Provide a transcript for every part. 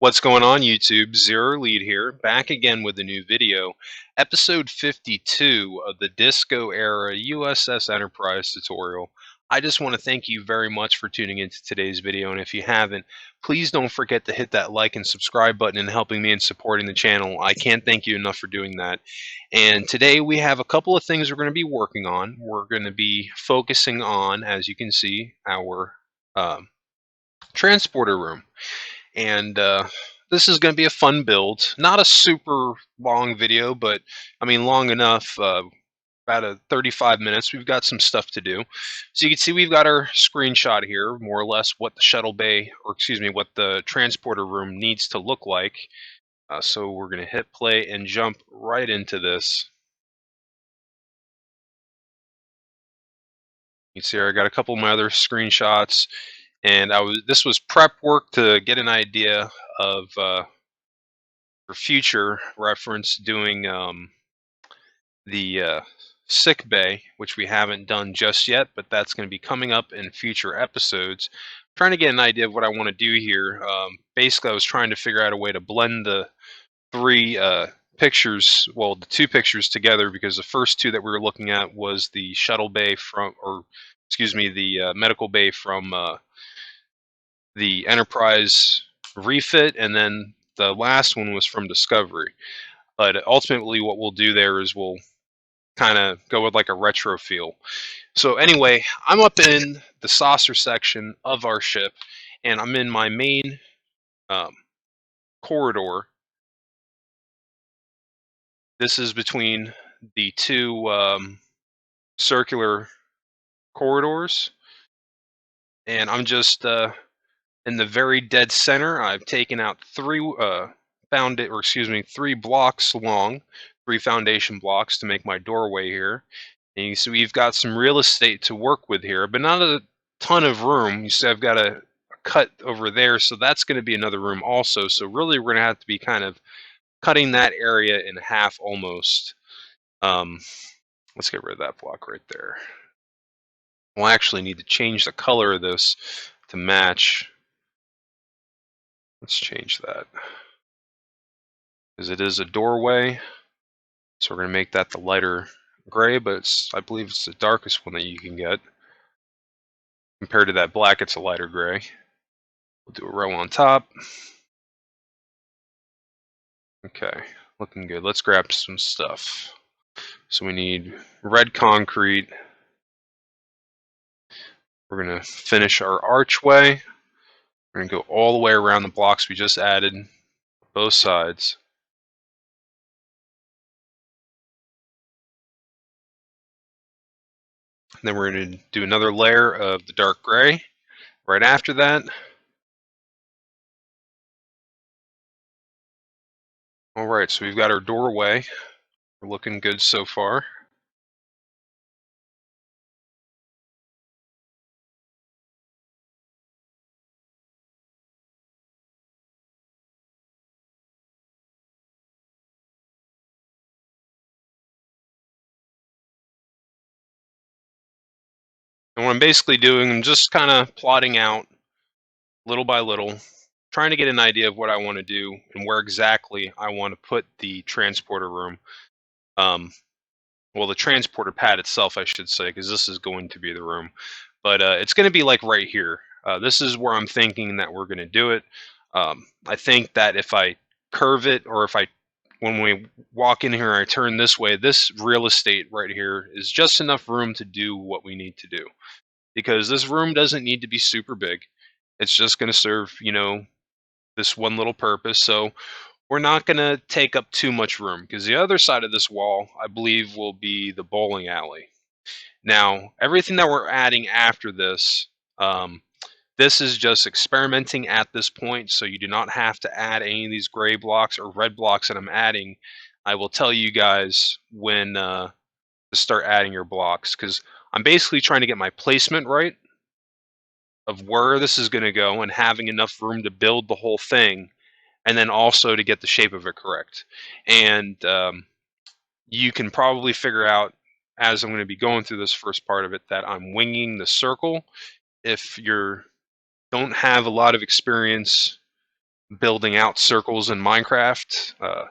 What's going on, YouTube? Zero Lead here, back again with a new video, episode 52 of the Disco era u.s.s Enterprise tutorial. I just want to thank you very much for tuning into today's video, and if you haven't, please don't forget to hit that like and subscribe button and helping me in supporting the channel. I can't thank you enough for doing that. And today we have a couple of things we're going to be working on. We're going to be focusing on, as you can see, our transporter room. And this is going to be a fun build. Not a super long video, but I mean long enough, about 35 minutes. We've got some stuff to do. So you can see we've got our screenshot here, more or less what the shuttle bay, or excuse me, what the transporter room needs to look like. So we're going to hit play and jump right into this. You can see I got a couple of my other screenshots, and this was prep work to get an idea of for future reference doing the sick bay, which we haven't done just yet, but that's going to be coming up in future episodes. I'm trying to get an idea of what I want to do here. Basically, I was trying to figure out a way to blend the three pictures, well, the two pictures together, because the first two that we were looking at was the shuttle bay from, or excuse me, the medical bay from the Enterprise refit, and then the last one was from Discovery. But ultimately what we'll do there is we'll kind of go with like a retro feel. So anyway, I'm up in the saucer section of our ship, and I'm in my main corridor. This is between the two circular corridors, and I'm just in the very dead center. I've taken out three blocks long, 3 foundation blocks to make my doorway here. And you see we've got some real estate to work with here, but not a ton of room. You see I've got a cut over there, so that's going to be another room also. So really we're going to have to be kind of cutting that area in half almost. Let's get rid of that block right there. We'll actually need to change the color of this to match. Let's change that, because it is a doorway. So we're going to make that the lighter gray, but I believe it's the darkest one that you can get. Compared to that black, it's a lighter gray. We'll do a row on top. Okay, looking good. Let's grab some stuff. So we need red concrete. We're going to finish our archway. We're going to go all the way around the blocks we just added, both sides. And then we're going to do another layer of the dark gray right after that. All right, so we've got our doorway. We're looking good so far. And what I'm basically doing, I'm just kind of plotting out little by little, trying to get an idea of what I want to do and where exactly I want to put the transporter room. Well, the transporter pad itself, I should say, because this is going to be the room. But it's going to be like right here. This is where I'm thinking that we're going to do it. I think that if I curve it, or when we walk in here, I turn this way, this real estate right here is just enough room to do what we need to do. Because this room doesn't need to be super big. It's just going to serve, this one little purpose. So we're not going to take up too much room, because the other side of this wall, I believe, will be the bowling alley. Now, everything that we're adding after this, this is just experimenting at this point, so you do not have to add any of these gray blocks or red blocks that I'm adding. I will tell you guys when to start adding your blocks, because I'm basically trying to get my placement right of where this is going to go and having enough room to build the whole thing, and then also to get the shape of it correct. And you can probably figure out, as I'm going to be going through this first part of it, that I'm winging the circle. If you don't have a lot of experience building out circles in Minecraft,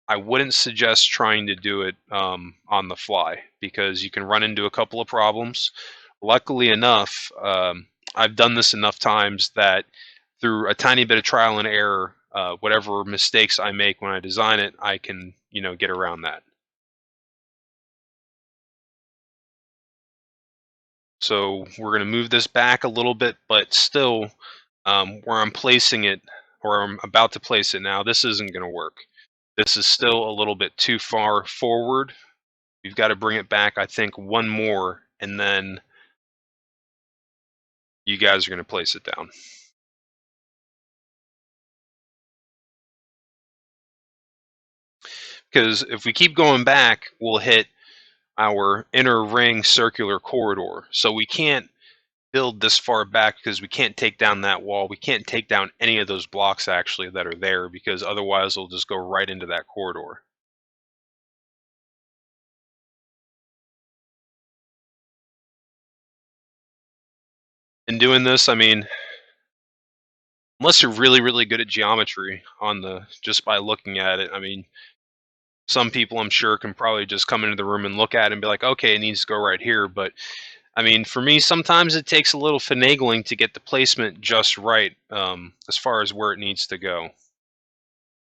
I wouldn't suggest trying to do it on the fly because you can run into a couple of problems. Luckily enough, I've done this enough times that through a tiny bit of trial and error, whatever mistakes I make when I design it, I can, get around that. So we're going to move this back a little bit, but still, where I'm placing it, or I'm about to place it now, this isn't going to work. This is still a little bit too far forward. We've got to bring it back, I think, one more, and then you guys are going to place it down. Because if we keep going back, we'll hit our inner ring circular corridor. So we can't build this far back because we can't take down that wall. We can't take down any of those blocks actually that are there because otherwise it'll just go right into that corridor. In doing this, I mean, unless you're really, really good at geometry on the just by looking at it, I mean, some people I'm sure can probably just come into the room and look at it and be like, okay, it needs to go right here. But I mean, for me, sometimes it takes a little finagling to get the placement just right as far as where it needs to go.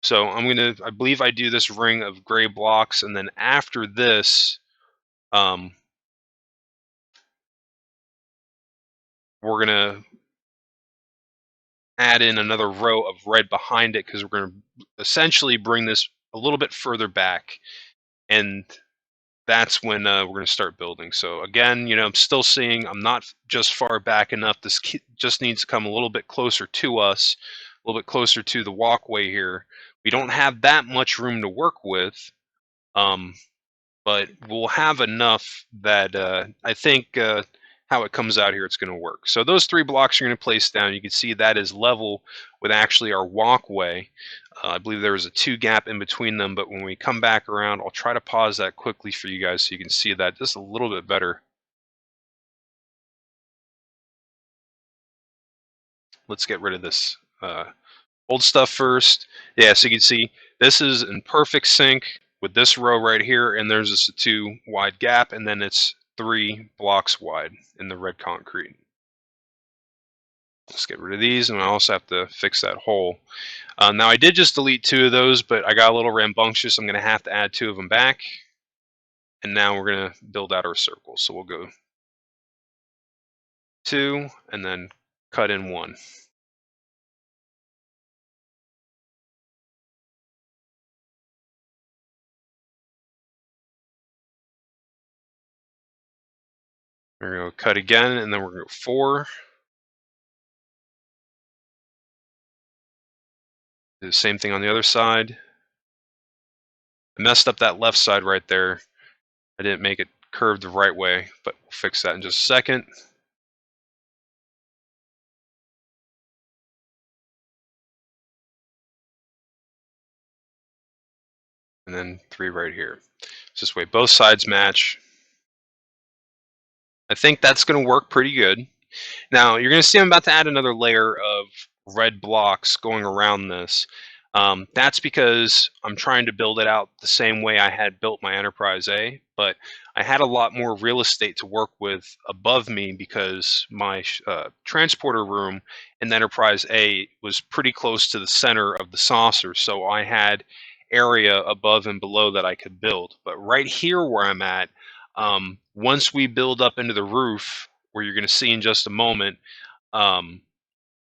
So I believe I do this ring of gray blocks, and then after this, um, we're gonna add in another row of red behind it because we're gonna essentially bring this a little bit further back, and that's when we're going to start building. So again, I'm still seeing I'm not just far back enough. This just needs to come a little bit closer to us, a little bit closer to the walkway here. We don't have that much room to work with, um, but we'll have enough that I think how it comes out here, it's going to work. So those 3 blocks you're going to place down. You can see that is level with actually our walkway. I believe there was a 2 gap in between them, but when we come back around, I'll try to pause that quickly for you guys so you can see that just a little bit better. Let's get rid of this old stuff first. Yeah, so you can see this is in perfect sync with this row right here, and there's just a 2 wide gap, and then it's 3 blocks wide in the red concrete. Let's get rid of these, and I also have to fix that hole. Now I did just delete 2 of those, but I got a little rambunctious. I'm going to have to add 2 of them back. And now we're going to build out our circle. So we'll go 2 and then cut in 1. We're going to cut again, and then we're going to go 4. Do the same thing on the other side. I messed up that left side right there. I didn't make it curved the right way, but we'll fix that in just a second. And then 3 right here. So this way both sides match. I think that's going to work pretty good. Now, you're going to see I'm about to add another layer of red blocks going around this. That's because I'm trying to build it out the same way I had built my Enterprise A, but I had a lot more real estate to work with above me because my transporter room in the Enterprise A was pretty close to the center of the saucer, so I had area above and below that I could build. But right here where I'm at, once we build up into the roof, where you're going to see in just a moment, um,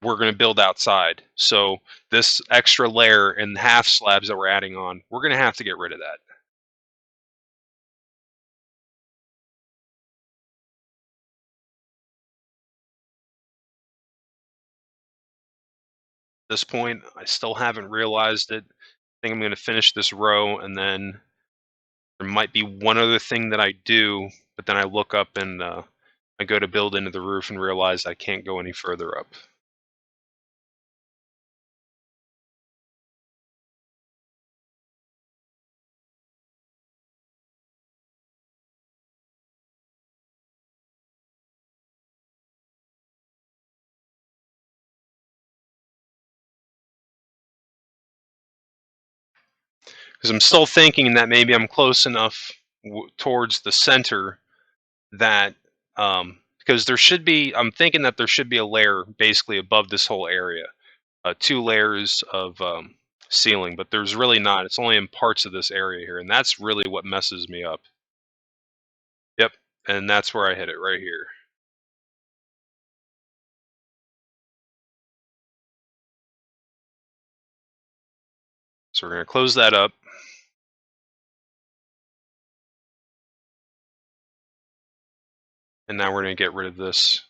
we're going to build outside. So this extra layer and half slabs that we're adding on, we're going to have to get rid of that. At this point, I still haven't realized it. I think I'm going to finish this row, and then there might be one other thing that I do, but then I look up and I go to build into the roof and realize I can't go any further up. because I'm still thinking that maybe I'm close enough towards the center that because there should be. I'm thinking that there should be a layer basically above this whole area, 2 layers of ceiling, but there's really not. It's only in parts of this area here, and that's really what messes me up. Yep, and that's where I hit it right here. So we're going to close that up. And now we're going to get rid of this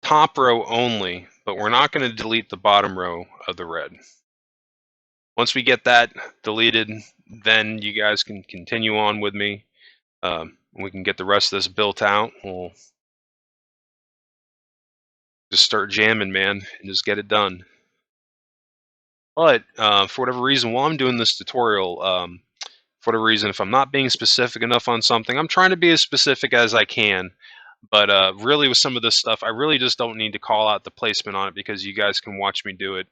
top row only, but we're not going to delete the bottom row of the red. Once we get that deleted, then you guys can continue on with me. We can get the rest of this built out. We'll just start jamming, man, and just get it done. But for whatever reason, while I'm doing this tutorial, for whatever reason, if I'm not being specific enough on something, I'm trying to be as specific as I can. But really, with some of this stuff, I really just don't need to call out the placement on it because you guys can watch me do it.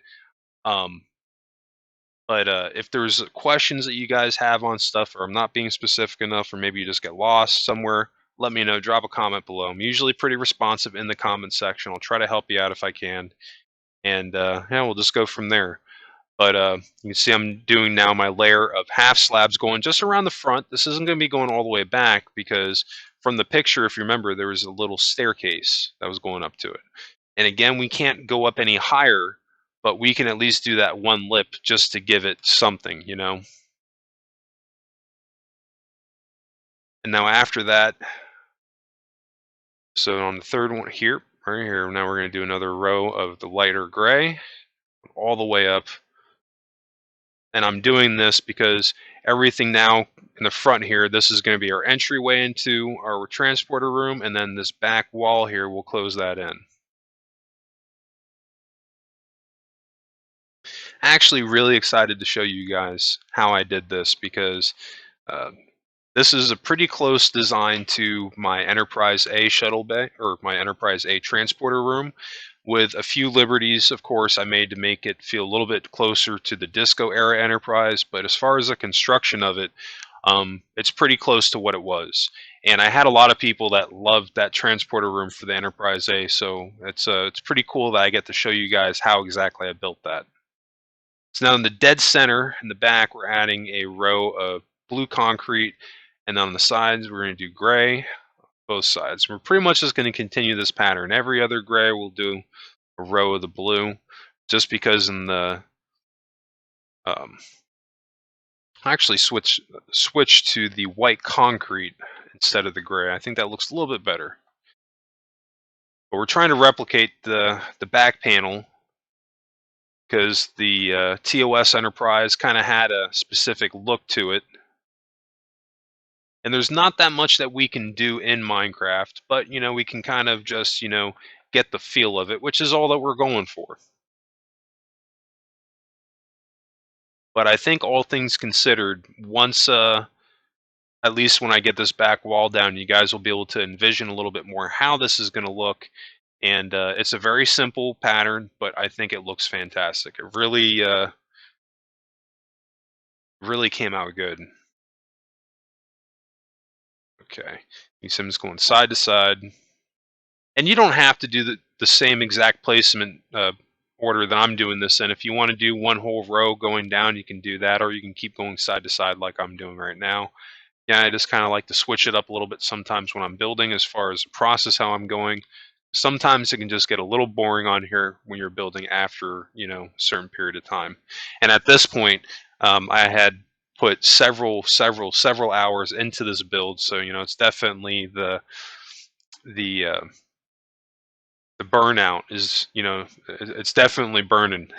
But if there's questions that you guys have on stuff, or I'm not being specific enough, or maybe you just get lost somewhere, let me know. Drop a comment below. I'm usually pretty responsive in the comment section. I'll try to help you out if I can. And yeah, we'll just go from there. But you can see I'm doing now my layer of half slabs going just around the front. This isn't going to be going all the way back because from the picture, if you remember, there was a little staircase that was going up to it. And again, we can't go up any higher, but we can at least do that one lip just to give it something, you know? And now after that, so on the third one here, right here, now we're going to do another row of the lighter gray all the way up. And I'm doing this because everything now in the front here, this is going to be our entryway into our transporter room, and then this back wall here, we'll close that in. Actually really excited to show you guys how I did this because this is a pretty close design to my Enterprise A shuttle bay, or my Enterprise A transporter room, with a few liberties, of course, I made to make it feel a little bit closer to the Disco era Enterprise. But as far as the construction of it, it's pretty close to what it was. And I had a lot of people that loved that transporter room for the Enterprise A, so it's pretty cool that I get to show you guys how exactly I built that. So now in the dead center in the back, we're adding a row of blue concrete, and on the sides, we're going to do gray, both sides. We're pretty much just going to continue this pattern. Every other gray, we'll do a row of the blue, just because in the actually switch to the white concrete instead of the gray. I think that looks a little bit better. But we're trying to replicate the back panel because the TOS Enterprise kind of had a specific look to it. And there's not that much that we can do in Minecraft, but you know, we can kind of just, you know, get the feel of it, which is all that we're going for. But I think all things considered, once at least when I get this back wall down, you guys will be able to envision a little bit more how this is going to look. And it's a very simple pattern, but I think it looks fantastic. It really came out good. Okay, you see I'm just going side to side. And you don't have to do the same exact placement order that I'm doing this in. If you want to do one whole row going down, you can do that, or you can keep going side to side like I'm doing right now. Yeah, I just kind of like to switch it up a little bit sometimes when I'm building as far as the process, how I'm going. Sometimes it can just get a little boring on here when you're building after, you know, a certain period of time. And at this point, I had put several hours into this build, so you know it's definitely the burnout is, you know, it's definitely burning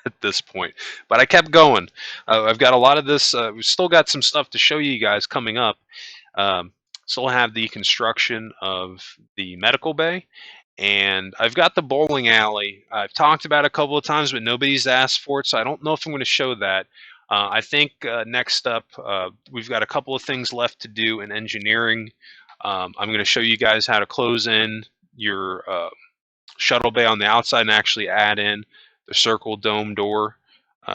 at this point. But I kept going. I've got a lot of this. We've still got some stuff to show you guys coming up. Still have the construction of the medical bay. And I've got the bowling alley. I've talked about it a couple of times, but nobody's asked for it, so I don't know if I'm going to show that. I think next up, we've got a couple of things left to do in engineering. I'm going to show you guys how to close in your shuttle bay on the outside and actually add in the circle dome door.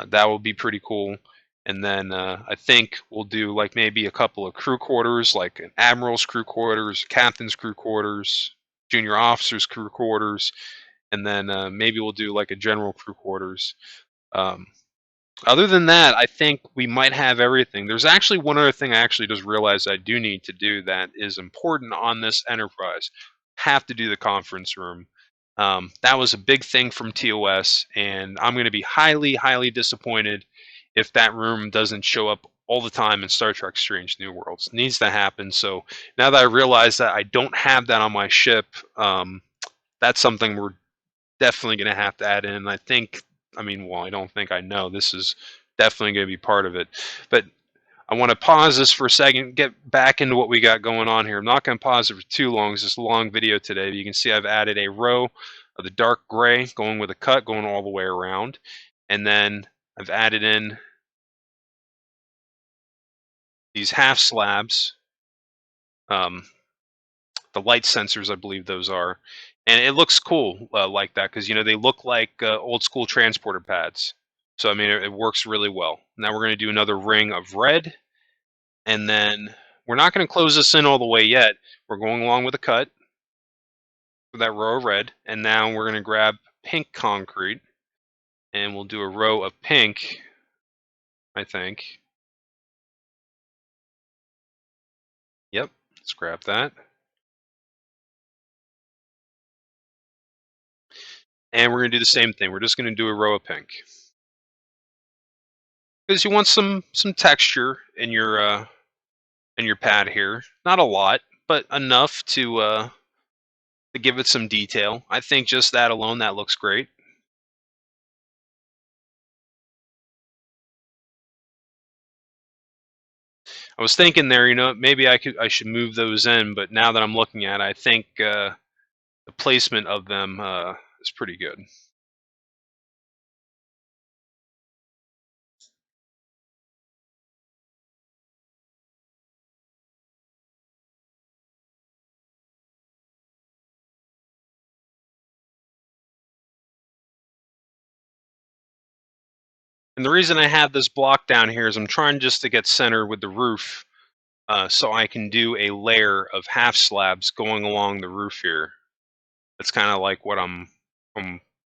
That will be pretty cool. And then I think we'll do like maybe a couple of crew quarters, like an admiral's crew quarters, captain's crew quarters, junior officer's crew quarters, and then maybe we'll do like a general crew quarters. Um, Other than that, I think we might have everything. There's actually one other thing I actually just realized I do need to do that is important on this enterprise. Have to do the conference room. That was a big thing from TOS, and I'm going to be highly, highly disappointed if that room doesn't show up all the time in Star Trek Strange New Worlds. It needs to happen. So now that I realize that I don't have that on my ship, that's something we're definitely going to have to add in. I think, I mean, well, I don't think, I know this is definitely going to be part of it. But I want to pause this for a second, get back into what we got going on here. I'm not going to pause it for too long. It's just a long video today. You can see I've added a row of the dark gray going with a cut going all the way around. And then I've added in these half slabs, the light sensors, I believe those are. And it looks cool like that because, you know, they look like old school transporter pads. So, I mean, it works really well. Now we're going to do another ring of red. And then we're not going to close this in all the way yet. We're going along with a cut for that row of red. And now we're going to grab pink concrete. And we'll do a row of pink, I think. Yep, let's grab that. And we're going to do the same thing. We're just going to do a row of pink. Because you want some texture in your pad here. Not a lot, but enough to give it some detail. I think just that alone, that looks great. I was thinking there, you know, maybe I should move those in, but now that I'm looking at it, I think the placement of them is pretty good. And the reason I have this block down here is I'm trying just to get centered with the roof so I can do a layer of half slabs going along the roof here. That's kind of like what I'm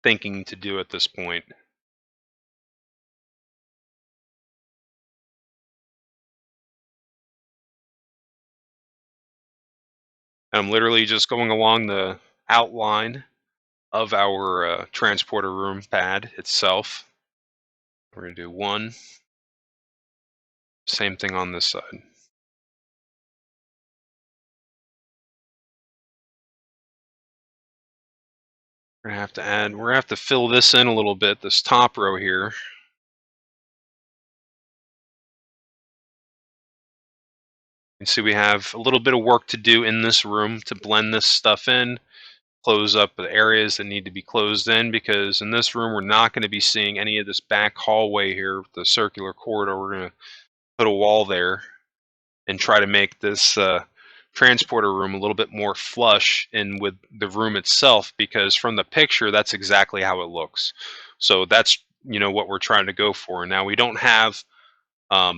thinking to do at this point. I'm literally just going along the outline of our transporter room pad itself. We're going to do one. Same thing on this side. We're going to have to add, we're going to have to fill this in a little bit, this top row here. You see we have a little bit of work to do in this room to blend this stuff in, close up the areas that need to be closed in, because in this room we're not going to be seeing any of this back hallway here, the circular corridor. We're going to put a wall there and try to make this transporter room a little bit more flush in with the room itself, because from the picture that's exactly how it looks. So that's, you know, what we're trying to go for. Now we don't have a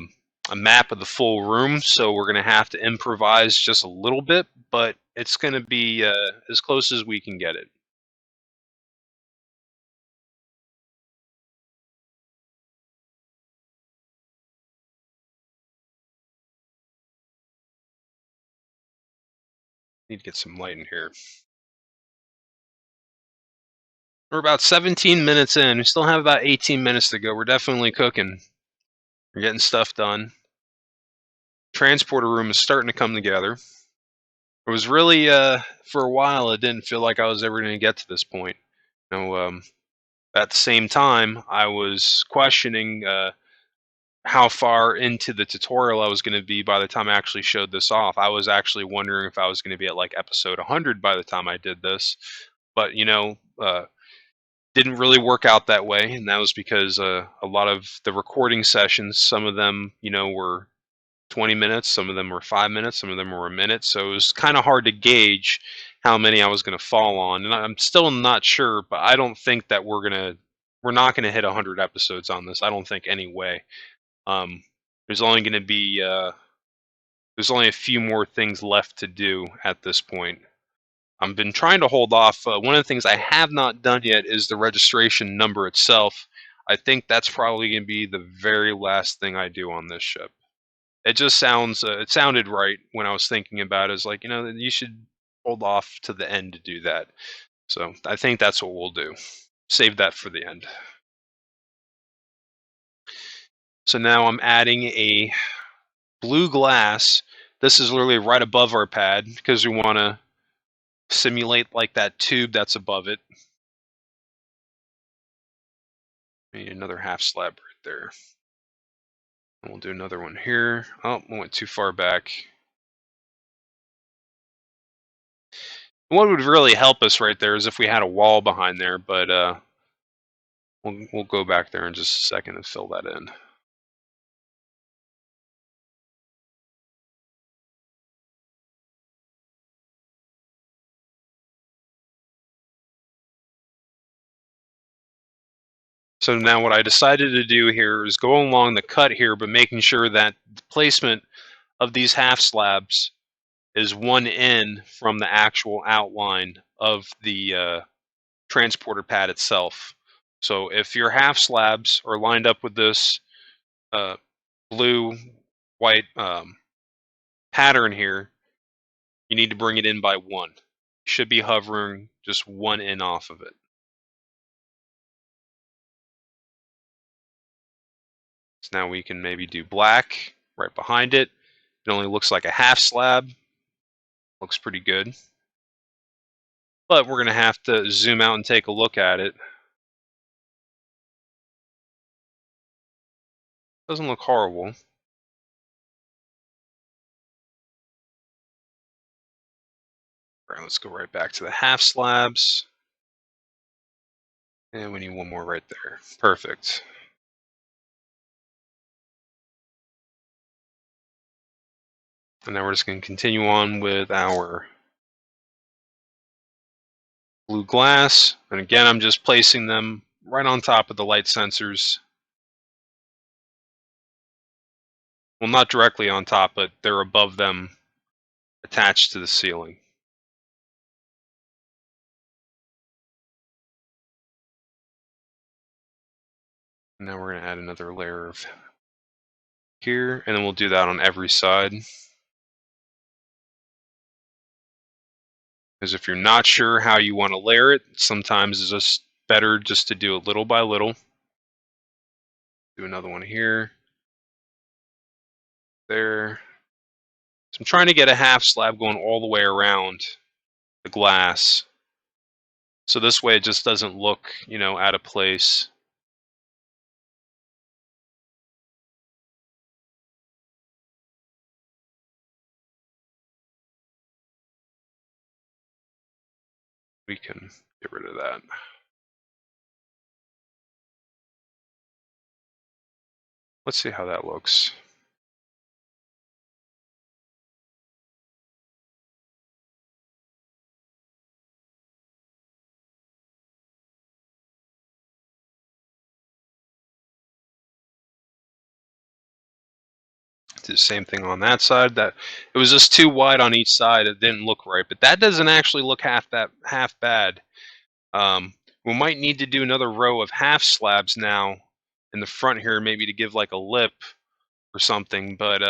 map of the full room, so we're going to have to improvise just a little bit, but it's going to be as close as we can get it. Need to get some light in here. We're about 17 minutes in. We still have about 18 minutes to go. We're definitely cooking. We're getting stuff done. Transporter room is starting to come together. It was really, for a while, it didn't feel like I was ever going to get to this point. You know, at the same time, I was questioning how far into the tutorial I was going to be by the time I actually showed this off. I was actually wondering if I was going to be at like episode 100 by the time I did this. But, you know, didn't really work out that way. And that was because a lot of the recording sessions, some of them, you know, were 20 minutes, some of them were 5 minutes, some of them were a minute. So it was kind of hard to gauge how many I was going to fall on. And I'm still not sure, but I don't think that we're not going to hit 100 episodes on this. I don't think any way. There's only going to be there's only a few more things left to do at this point. I've been trying to hold off. One of the things I have not done yet is the registration number itself. I think that's probably going to be the very last thing I do on this ship. It just sounds, it sounded right when I was thinking about it. It's like, you should hold off to the end to do that. So I think that's what we'll do. Save that for the end. So now I'm adding a blue glass. This is literally right above our pad because we want to simulate like that tube that's above it. Need another half slab right there. And we'll do another one here. Oh, I went too far back. What would really help us right there is if we had a wall behind there, but we'll go back there in just a second and fill that in. So now what I decided to do here is go along the cut here, but making sure that the placement of these half slabs is one in from the actual outline of the transporter pad itself. So if your half slabs are lined up with this blue, white pattern here, you need to bring it in by one. You should be hovering just one in off of it. So now we can maybe do black right behind it. It only looks like a half slab. Looks pretty good. But we're going to have to zoom out and take a look at it. Doesn't look horrible. All right, let's go right back to the half slabs. And we need one more right there. Perfect. And now we're just going to continue on with our blue glass. And again, I'm just placing them right on top of the light sensors. Well, not directly on top, but they're above them, attached to the ceiling. And now we're going to add another layer of here, and then we'll do that on every side. Because if you're not sure how you want to layer it, sometimes it's just better just to do it little by little. Do another one here, there. So I'm trying to get a half slab going all the way around the glass. So this way it just doesn't look, out of place. We can get rid of that. Let's see how that looks. Do the same thing on that side. That it was just too wide on each side. It didn't look right, but that doesn't actually look half bad. We might need to do another row of half slabs now in the front here, maybe to give like a lip or something. But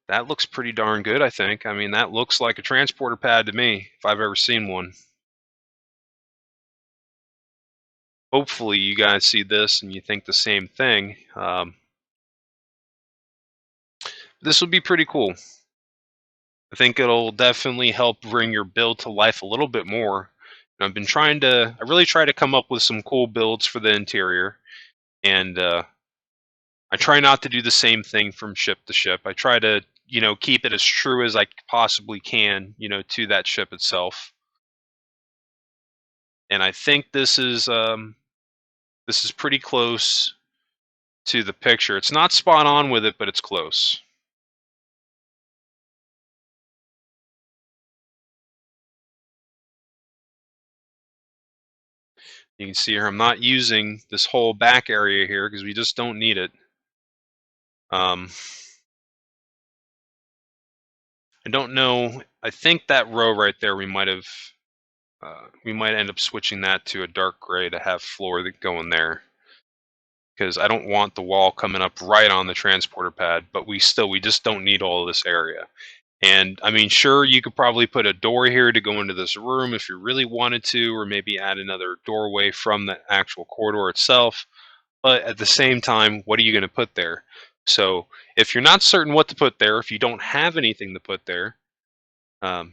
that looks pretty darn good, I think. I mean, that looks like a transporter pad to me, if I've ever seen one. Hopefully you guys see this and you think the same thing. This would be pretty cool. I think it'll definitely help bring your build to life a little bit more. And I've been I really try to come up with some cool builds for the interior. And I try not to do the same thing from ship to ship. I try to, keep it as true as I possibly can, to that ship itself. And I think this is pretty close to the picture. It's not spot on with it, but it's close. You can see here I'm not using this whole back area here because we just don't need it. Um, I don't know. I think that row right there, we might end up switching that to a dark gray to have floor that go in there, because I don't want the wall coming up right on the transporter pad, but we just don't need all of this area. And I mean, sure, you could probably put a door here to go into this room if you really wanted to, or maybe add another doorway from the actual corridor itself. But at the same time, what are you going to put there? So if you're not certain what to put there, if you don't have anything to put there,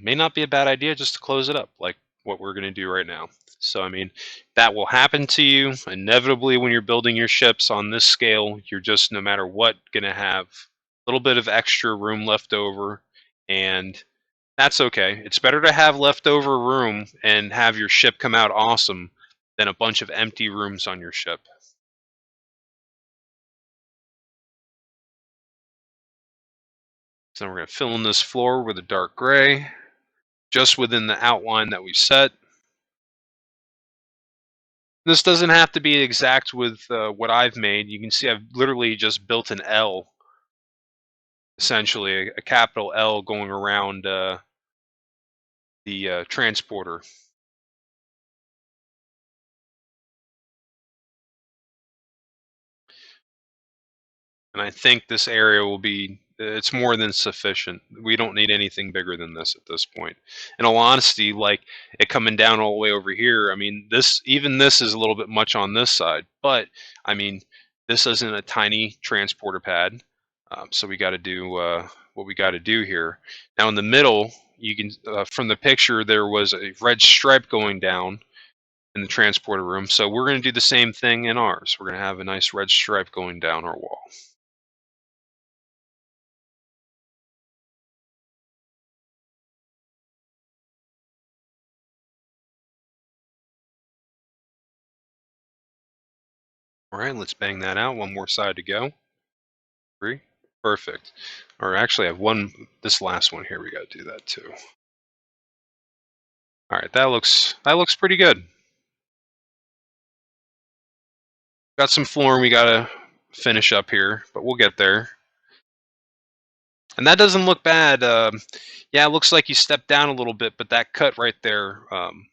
may not be a bad idea just to close it up, like what we're going to do right now. So, I mean, that will happen to you inevitably when you're building your ships on this scale. You're just, no matter what, going to have a little bit of extra room left over, and that's okay. It's better to have leftover room and have your ship come out awesome than a bunch of empty rooms on your ship. So we're going to fill in this floor with a dark gray, just within the outline that we set. This doesn't have to be exact with what I've made. You can see I've literally just built an L, essentially a capital L going around the transporter. And I think this area will be, it's more than sufficient. We don't need anything bigger than this at this point. In all honesty, like it coming down all the way over here, I mean, even this is a little bit much on this side, but I mean, this isn't a tiny transporter pad. So we got to do what we got to do here. Now in the middle, you can, from the picture, there was a red stripe going down in the transporter room. So we're going to do the same thing in ours. We're going to have a nice red stripe going down our wall. All right, let's bang that out. One more side to go. 3. Perfect. Or actually, I have one. This last one here, we got to do that too. All right, that looks pretty good. Got some flooring we got to finish up here, but we'll get there. And that doesn't look bad. Yeah, it looks like you stepped down a little bit, but that cut right there,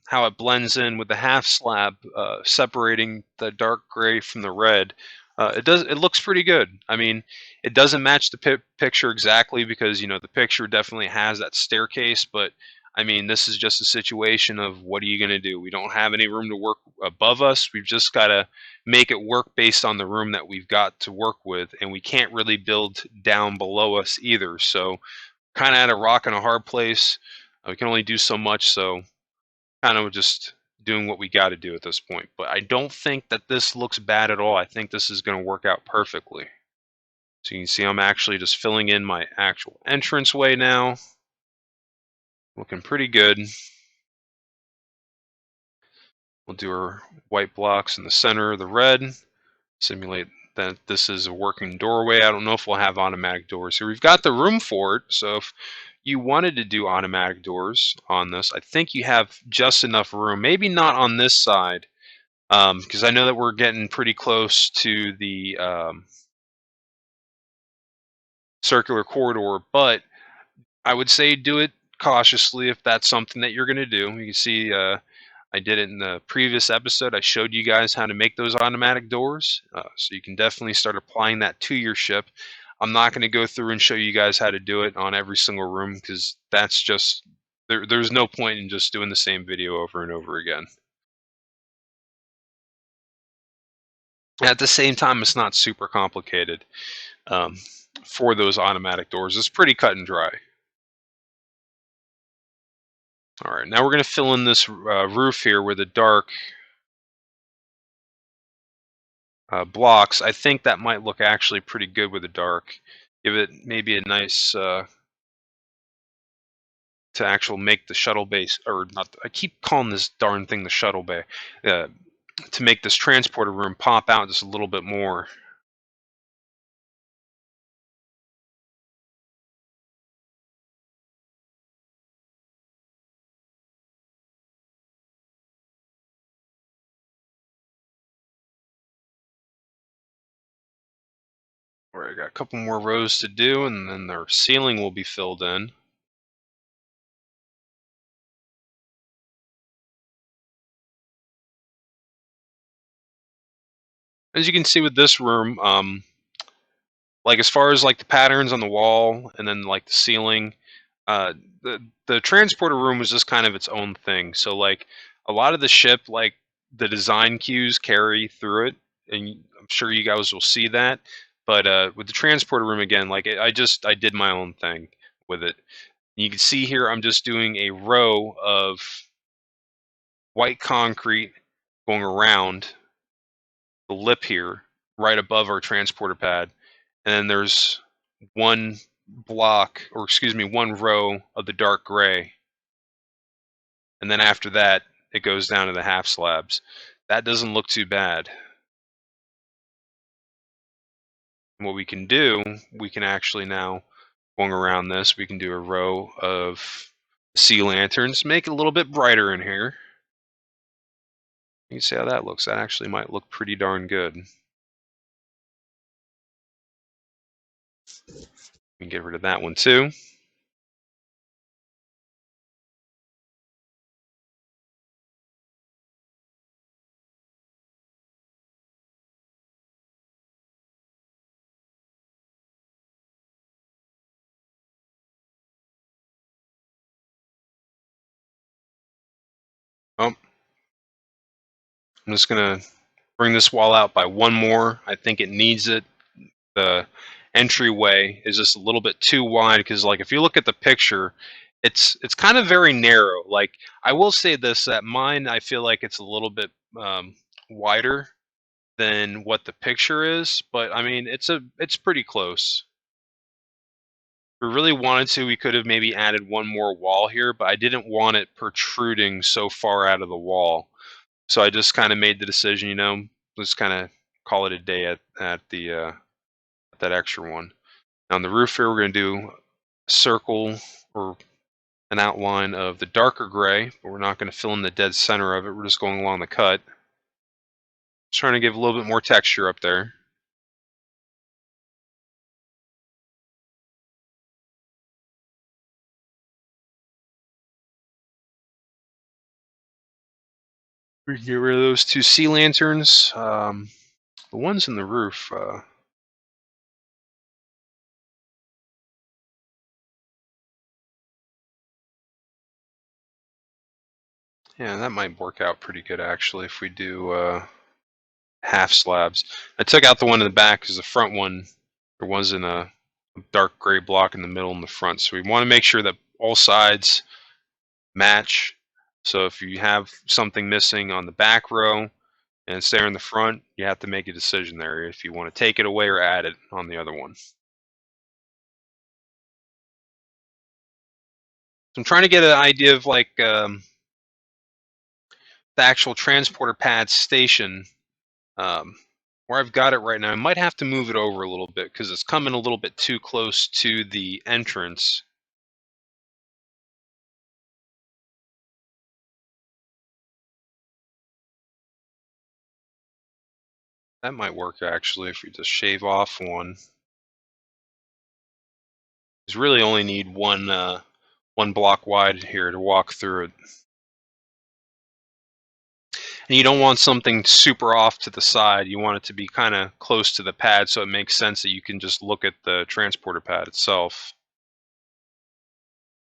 how it blends in with the half slab, separating the dark gray from the red, it looks pretty good. I mean, it doesn't match the picture exactly because, the picture definitely has that staircase, but I mean, this is just a situation of what are you going to do? We don't have any room to work above us. We've just got to make it work based on the room that we've got to work with, and we can't really build down below us either. So kind of at a rock and a hard place. We can only do so much, so kind of just doing what we got to do at this point. But I don't think that this looks bad at all. I think this is going to work out perfectly. So you can see I'm actually just filling in my actual entranceway now. Looking pretty good. We'll do our white blocks in the center of the red. Simulate that this is a working doorway. I don't know if we'll have automatic doors here. We've got the room for it, so if you wanted to do automatic doors on this, I think you have just enough room. Maybe not on this side, because I know that we're getting pretty close to the circular corridor, but I would say do it cautiously if that's something that you're going to do. You can see I did it in the previous episode. I showed you guys how to make those automatic doors, so you can definitely start applying that to your ship. I'm not going to go through and show you guys how to do it on every single room because that's just, there's no point in just doing the same video over and over again. At the same time, it's not super complicated um, for those automatic doors. It's pretty cut and dry. All right, now we're going to fill in this roof here with the dark blocks. I think that might look actually pretty good with the dark. Give it maybe a nice to actual make the shuttle base, or not. I keep calling this darn thing the shuttle bay. Uh, to make this transporter room pop out just a little bit more. All right, got a couple more rows to do, and then their ceiling will be filled in. As you can see with this room, like as far as like the patterns on the wall and then like the ceiling, uh, the transporter room was just kind of its own thing. So like a lot of the ship, like the design cues carry through it, and I'm sure you guys will see that. But with the transporter room again, like I did my own thing with it. You can see here I'm just doing a row of white concrete going around the lip here, right above our transporter pad, and then there's one block, or excuse me, one row of the dark gray, and then after that it goes down to the half slabs. That doesn't look too bad. And what we can do, we can actually now, going around this, we can do a row of sea lanterns, make it a little bit brighter in here. You can see how that looks. That actually might look pretty darn good. We can get rid of that one too. Oh, I'm just gonna bring this wall out by one more. I think it needs it. The entryway is just a little bit too wide because, like, if you look at the picture, it's kind of very narrow. Like, I will say this, that mine, I feel like it's a little bit wider than what the picture is, but I mean it's pretty close. If we really wanted to, we could have maybe added one more wall here, but I didn't want it protruding so far out of the wall. So I just kind of made the decision, let's kind of call it a day at the that extra one. Now on the roof here, we're going to do a circle or an outline of the darker gray, but we're not going to fill in the dead center of it. We're just going along the cut. Just trying to give a little bit more texture up there. We can get rid of those two sea lanterns. The ones in the roof, yeah, that might work out pretty good actually if we do half slabs. I took out the one in the back because the front one, there wasn't a dark gray block in the middle and the front. So we want to make sure that all sides match. So if you have something missing on the back row and it's there in the front, you have to make a decision there if you want to take it away or add it on the other one. So I'm trying to get an idea of like the actual transporter pad station. Where I've got it right now, I might have to move it over a little bit because it's coming a little bit too close to the entrance. That might work actually if we just shave off one. Because really only need one block wide here to walk through it. And you don't want something super off to the side. You want it to be kind of close to the pad so it makes sense that you can just look at the transporter pad itself.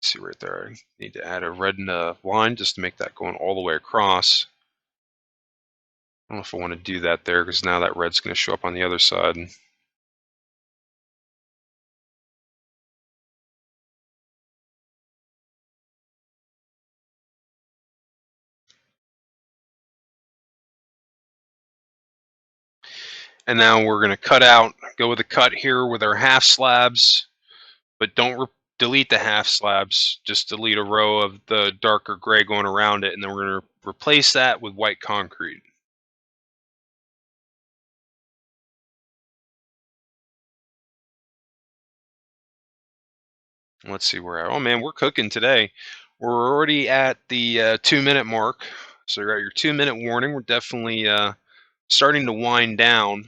See right there, I need to add a red line just to make that going all the way across. I don't know if I want to do that there because now that red's going to show up on the other side. And now we're going to go with a cut here with our half slabs, but don't delete the half slabs, just delete a row of the darker gray going around it, and then we're going to replace that with white concrete. Let's see where oh man, we're cooking today. We're already at the 2-minute mark, so you're at your 2-minute warning. We're definitely starting to wind down.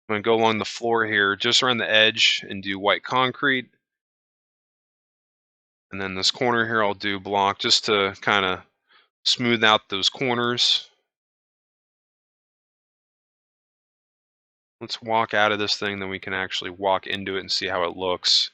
I'm going to go along the floor here, just around the edge, and do white concrete. And then this corner here, I'll do block just to kind of smooth out those corners. Let's walk out of this thing, then we can actually walk into it and see how it looks.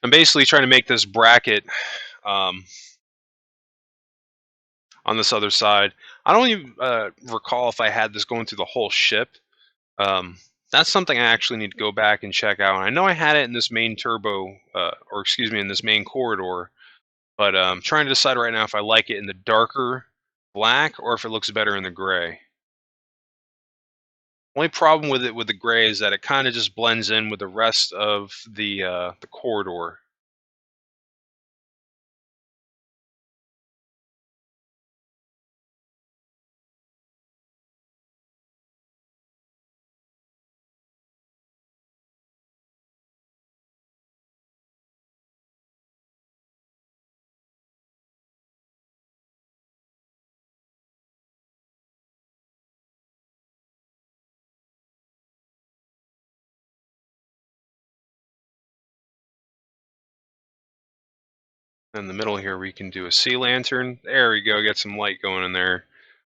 I'm basically trying to make this bracket um, on this other side. I don't even recall if I had this going through the whole ship. Um, that's something I actually need to go back and check out. And I know I had it in this main turbo, or excuse me, in this main corridor. But I'm trying to decide right now if I like it in the darker black or if it looks better in the gray. Only problem with it with the gray is that it kind of just blends in with the rest of the corridor. In the middle here, we can do a sea lantern. There we go, get some light going in there.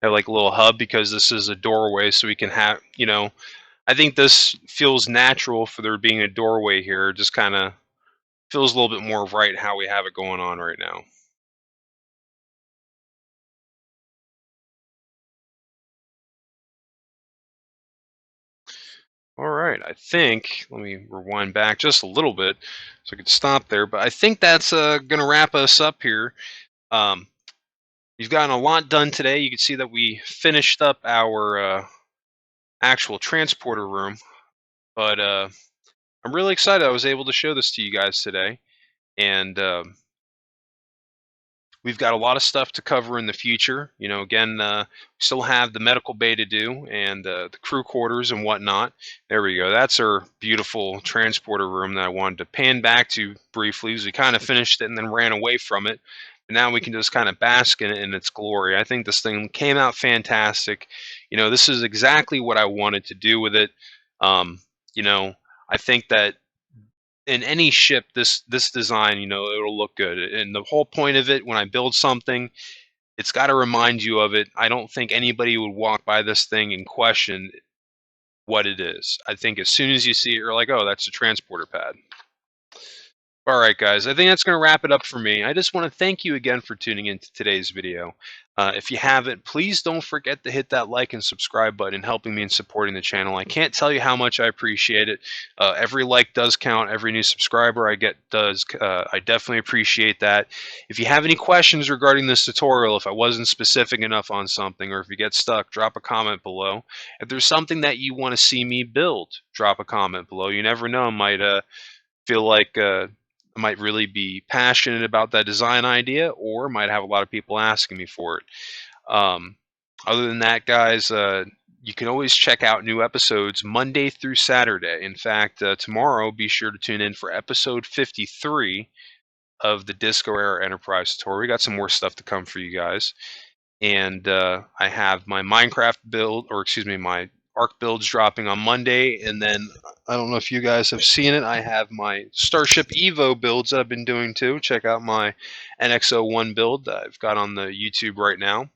Have like a little hub because this is a doorway, so we can have, I think this feels natural for there being a doorway here. Just kind of feels a little bit more right how we have it going on right now. All right, I think, let me rewind back just a little bit so I could stop there, but I think that's going to wrap us up here. Um, you've gotten a lot done today. You can see that we finished up our actual transporter room, but I'm really excited I was able to show this to you guys today. And we've got a lot of stuff to cover in the future. Again, still have the medical bay to do and the crew quarters and whatnot. There we go. That's our beautiful transporter room that I wanted to pan back to briefly because we kind of finished it and then ran away from it. And now we can just kind of bask in it in its glory. I think this thing came out fantastic. This is exactly what I wanted to do with it. Um, I think that in any ship this design, it'll look good. And the whole point of it, when I build something, it's got to remind you of it. I don't think anybody would walk by this thing and question what it is. I think as soon as you see it, you're like, oh, that's a transporter pad. All right, guys, I think that's going to wrap it up for me. I just want to thank you again for tuning into today's video. If you haven't, please don't forget to hit that like and subscribe button, helping me in supporting the channel. I can't tell you how much I appreciate it. Every like does count. Every new subscriber I get does. I definitely appreciate that. If you have any questions regarding this tutorial, if I wasn't specific enough on something, or if you get stuck, drop a comment below. If there's something that you want to see me build, drop a comment below. You never know, I might feel like I might really be passionate about that design idea, or might have a lot of people asking me for it. Um, Other than that, guys, you can always check out new episodes Monday through Saturday. In fact, tomorrow, be sure to tune in for episode 53 of the Disco Era Enterprise Tour. We got some more stuff to come for you guys. And I have my Minecraft build, or excuse me, my Arc builds dropping on Monday, and then I don't know if you guys have seen it. I have my Starship Evo builds that I've been doing too. Check out my NX01 build that I've got on the YouTube right now.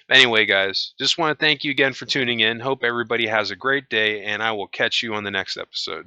Anyway, guys, just want to thank you again for tuning in. Hope everybody has a great day, and I will catch you on the next episode.